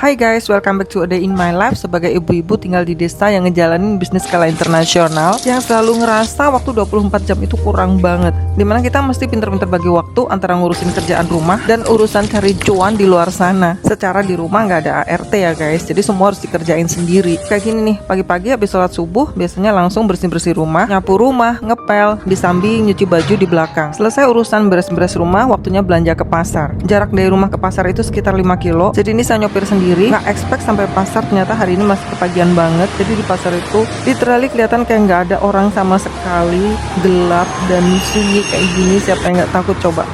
Hai guys, welcome back to a day in my life. Sebagai ibu-ibu tinggal di desa yang ngejalanin bisnis skala internasional, yang selalu ngerasa waktu 24 jam itu kurang banget, dimana kita mesti pinter-pinter bagi waktu antara ngurusin kerjaan rumah dan urusan cari cuan di luar sana. Secara di rumah nggak ada ART ya guys, jadi semua harus dikerjain sendiri. Kayak gini nih, pagi-pagi habis sholat subuh biasanya langsung bersih-bersih rumah, nyapu rumah, ngepel, disambi nyuci baju di belakang. Selesai urusan beres-beres rumah, waktunya belanja ke pasar. Jarak dari rumah ke pasar itu sekitar 5 kilo, jadi ini saya nyopir sendiri. Nggak expect sampai pasar, ternyata hari ini masih kepagian banget. Jadi di pasar itu literally kelihatan kayak nggak ada orang sama sekali, gelap dan sunyi kayak gini. Siapa yang nggak takut coba?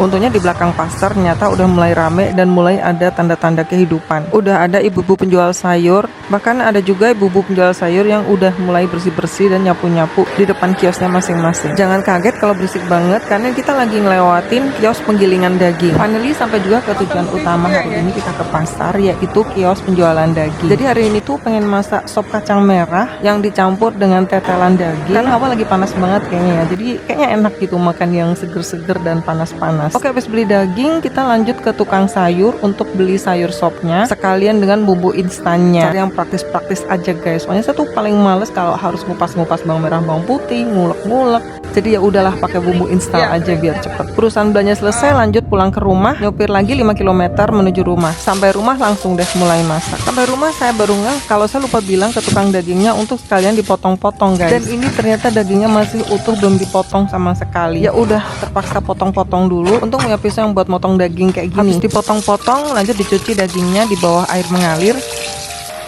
Untungnya di belakang pasar ternyata udah mulai rame dan mulai ada tanda-tanda kehidupan. Udah ada ibu-ibu penjual sayur, bahkan ada juga ibu-ibu penjual sayur yang udah mulai bersih-bersih dan nyapu-nyapu di depan kiosnya masing-masing. Jangan kaget kalau berisik banget, karena kita lagi ngelewatin kios penggilingan daging. Finally sampai juga ke tujuan utama hari ini, kita ke pasar, yaitu kios penjualan daging. Jadi hari ini tuh pengen masak sop kacang merah yang dicampur dengan tetelan daging, karena hawa lagi panas banget kayaknya ya. Jadi kayaknya enak gitu makan yang seger-seger dan panas-panas. Oke, habis beli daging kita lanjut ke tukang sayur untuk beli sayur sopnya sekalian dengan bumbu instannya. Cari yang praktis-praktis aja guys, soalnya saya tuh paling males kalau harus ngupas-ngupas bawang merah bawang putih, ngulek-ngulek. Jadi ya udahlah pakai bumbu instan aja biar cepet. Perusahaan belanja selesai, lanjut pulang ke rumah, nyopir lagi 5 km menuju rumah. Sampai rumah langsung deh mulai masak. Sampai rumah saya baru ngeh kalau saya lupa bilang ke tukang dagingnya untuk sekalian dipotong-potong guys. Dan ini ternyata dagingnya masih utuh, belum dipotong sama sekali. Ya udah terpaksa potong-potong dulu. Untung punya pisau yang buat motong daging kayak gini. Habis dipotong-potong, lanjut dicuci dagingnya di bawah air mengalir.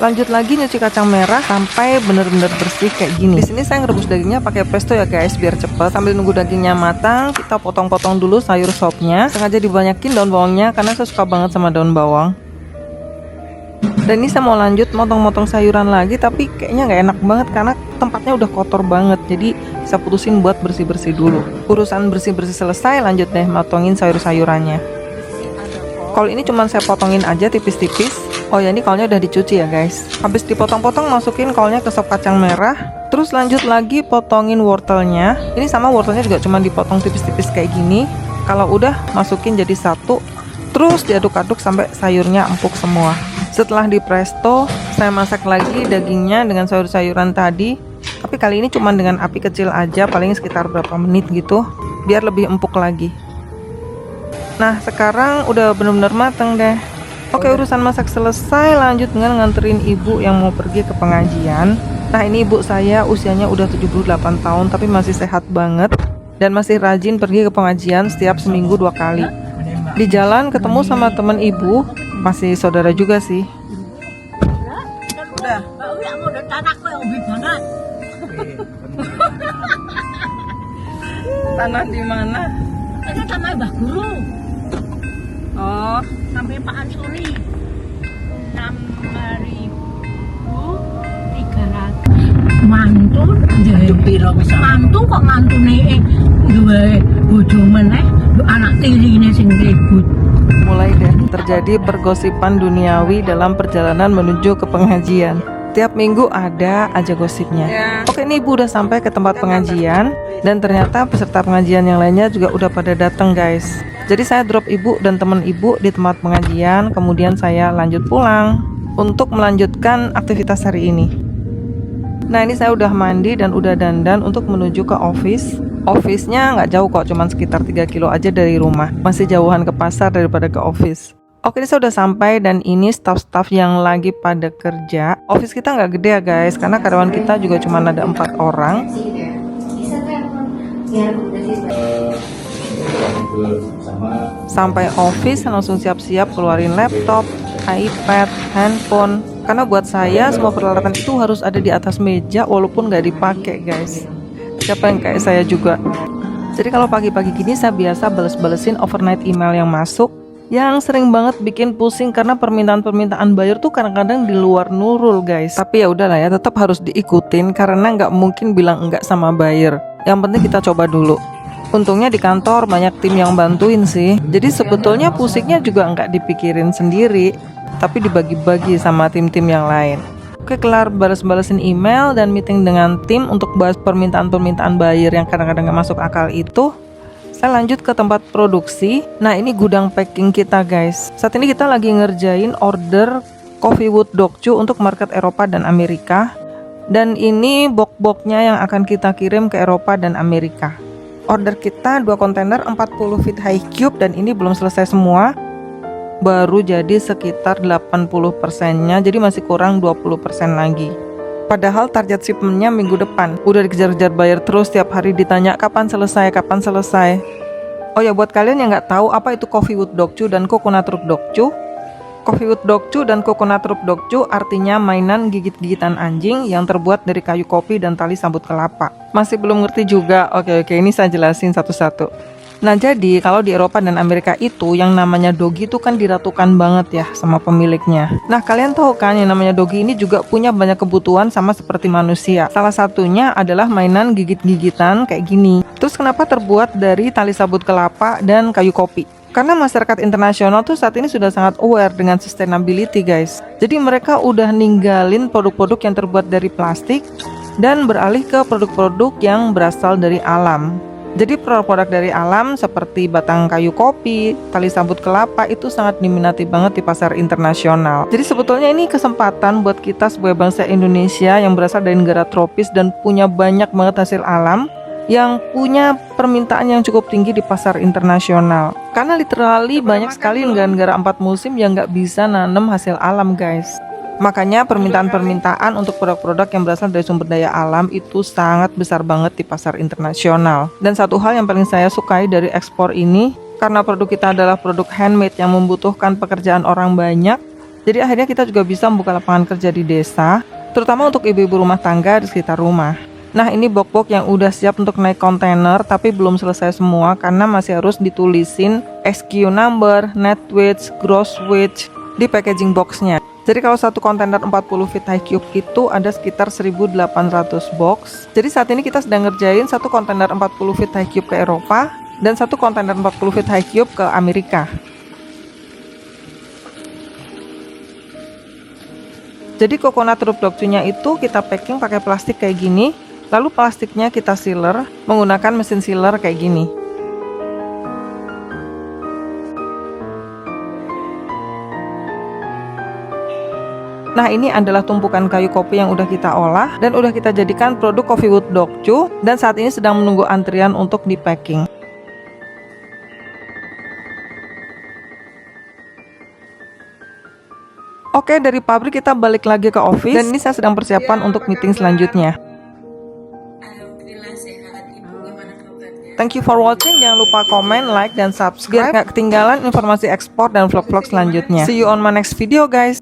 Lanjut lagi nyuci kacang merah sampai bener-bener bersih kayak gini. Di sini saya ngerebus dagingnya pakai pesto ya guys, biar cepet. Sambil nunggu dagingnya matang, kita potong-potong dulu sayur sopnya. Sengaja dibanyakin daun bawangnya karena saya suka banget sama daun bawang. Dan ini saya mau lanjut motong-motong sayuran lagi, tapi kayaknya nggak enak banget karena tempatnya udah kotor banget. Jadi saya putusin buat bersih-bersih dulu. Urusan bersih-bersih selesai, lanjut deh motongin sayur-sayurannya. Kol ini cuman saya potongin aja tipis-tipis. Oh ya, ini kolnya udah dicuci ya guys. Habis dipotong-potong, masukin kolnya ke sop kacang merah. Terus lanjut lagi potongin wortelnya. Ini sama wortelnya juga cuma dipotong tipis-tipis kayak gini. Kalau udah, masukin jadi satu. Terus diaduk-aduk sampai sayurnya empuk semua. Setelah di presto, saya masak lagi dagingnya dengan sayur-sayuran tadi. Tapi kali ini cuma dengan api kecil aja, paling sekitar berapa menit gitu, biar lebih empuk lagi. Nah sekarang udah bener-bener mateng deh. Oke, urusan masak selesai, lanjut dengan nganterin ibu yang mau pergi ke pengajian. Nah ini ibu saya usianya udah 78 tahun tapi masih sehat banget dan masih rajin pergi ke pengajian setiap seminggu 2 kali. Di jalan ketemu sama temen ibu, masih saudara juga sih. Udah. Tanah di mana? Itu sama Mbah Guru. Oh, Sampai Pak Ansuri 6.300 mantu mantu kok mantune duwe bojo meneh anak tirine sing ribut. mulai deh terjadi pergosipan duniawi dalam perjalanan menuju ke pengajian. Tiap minggu ada aja gosipnya. Oke, ini ibu udah sampai ke tempat pengajian dan ternyata peserta pengajian yang lainnya juga udah pada datang guys. Jadi saya drop ibu dan temen ibu di tempat pengajian, kemudian saya lanjut pulang untuk melanjutkan aktivitas hari ini. Nah ini saya udah mandi dan udah dandan untuk menuju ke office. Office-nya nggak jauh kok, cuman sekitar 3 kilo aja dari rumah. Masih jauhan ke pasar daripada ke office. Oke, ini saya udah sampai dan ini staff-staff yang lagi pada kerja. Office kita nggak gede ya guys, karena karyawan kita juga cuma ada 4 orang. Sampai office langsung siap-siap keluarin laptop, iPad, handphone. Karena buat saya semua peralatan itu harus ada di atas meja walaupun nggak dipakai guys. Siapa yang kayak saya juga. Jadi kalau pagi-pagi gini saya biasa bales-balesin overnight email yang masuk, yang sering banget bikin pusing karena permintaan-permintaan buyer tuh kadang-kadang di luar nurul guys. Tapi ya udahlah ya, tetap harus diikutin karena nggak mungkin bilang enggak sama buyer. Yang penting kita coba dulu. Untungnya di kantor banyak tim yang bantuin sih. Jadi sebetulnya pusingnya juga nggak dipikirin sendiri, tapi dibagi-bagi sama tim-tim yang lain. Oke, kelar balas-balasin email dan meeting dengan tim untuk bahas permintaan-permintaan buyer yang kadang-kadang nggak masuk akal itu. Saya lanjut ke tempat produksi. Nah, ini gudang packing kita guys. Saat ini kita lagi ngerjain order Coffee Wood Dokju untuk market Eropa dan Amerika. Dan ini box-boxnya yang akan kita kirim ke Eropa dan Amerika. Order kita 2 kontainer 40 feet high cube dan ini belum selesai semua. Baru jadi sekitar 80%-nya, jadi masih kurang 20% lagi. Padahal target shipmentnya minggu depan. Udah dikejar-kejar buyer terus, tiap hari ditanya kapan selesai, kapan selesai. Oh ya, buat kalian yang nggak tahu apa itu Coffee Wood Dokju dan Coconut Root Dokju. Coffee Wood Dokju dan Coconut Root Dokju artinya mainan gigit-gigitan anjing yang terbuat dari kayu kopi dan tali sabut kelapa. Masih belum ngerti juga? Oke, ini saya jelasin satu-satu. Nah, jadi kalau di Eropa dan Amerika itu yang namanya dogi itu kan diratukan banget ya sama pemiliknya. Nah, kalian tahu kan yang namanya dogi ini juga punya banyak kebutuhan sama seperti manusia. Salah satunya adalah mainan gigit-gigitan kayak gini. Terus kenapa terbuat dari tali sabut kelapa dan kayu kopi? Karena masyarakat internasional tuh saat ini sudah sangat aware dengan sustainability guys. Jadi mereka udah ninggalin produk-produk yang terbuat dari plastik dan beralih ke produk-produk yang berasal dari alam. Jadi produk-produk dari alam seperti batang kayu kopi, tali sabut kelapa itu sangat diminati banget di pasar internasional. Jadi sebetulnya ini kesempatan buat kita sebagai bangsa Indonesia yang berasal dari negara tropis dan punya banyak banget hasil alam, yang punya permintaan yang cukup tinggi di pasar internasional. Karena literally banyak sekali negara-negara 4 musim yang nggak bisa nanam hasil alam guys. Makanya permintaan-permintaan untuk produk-produk yang berasal dari sumber daya alam itu sangat besar banget di pasar internasional. Dan satu hal yang paling saya sukai dari ekspor ini, karena produk kita adalah produk handmade yang membutuhkan pekerjaan orang banyak, jadi akhirnya kita juga bisa membuka lapangan kerja di desa, terutama untuk ibu-ibu rumah tangga di sekitar rumah. Nah, ini box-box yang udah siap untuk naik kontainer tapi belum selesai semua karena masih harus ditulisin SKU number, net weight, gross weight di packaging boxnya. Jadi kalau satu kontainer 40 feet high cube itu ada sekitar 1800 box. Jadi saat ini kita sedang ngerjain satu kontainer 40 feet high cube ke Eropa dan satu kontainer 40 feet high cube ke Amerika. Jadi coconut root dokjunya itu kita packing pakai plastik kayak gini. Lalu plastiknya kita sealer menggunakan mesin sealer kayak gini. Nah, ini adalah tumpukan kayu kopi yang udah kita olah dan udah kita jadikan produk Coffee Wood Dokju dan saat ini sedang menunggu antrian untuk di packing. Oke, dari pabrik kita balik lagi ke office dan ini saya sedang persiapan untuk meeting selanjutnya. Thank you for watching. Jangan lupa komen, like, dan subscribe biar nggak ketinggalan informasi ekspor dan vlog-vlog selanjutnya. See you on my next video guys.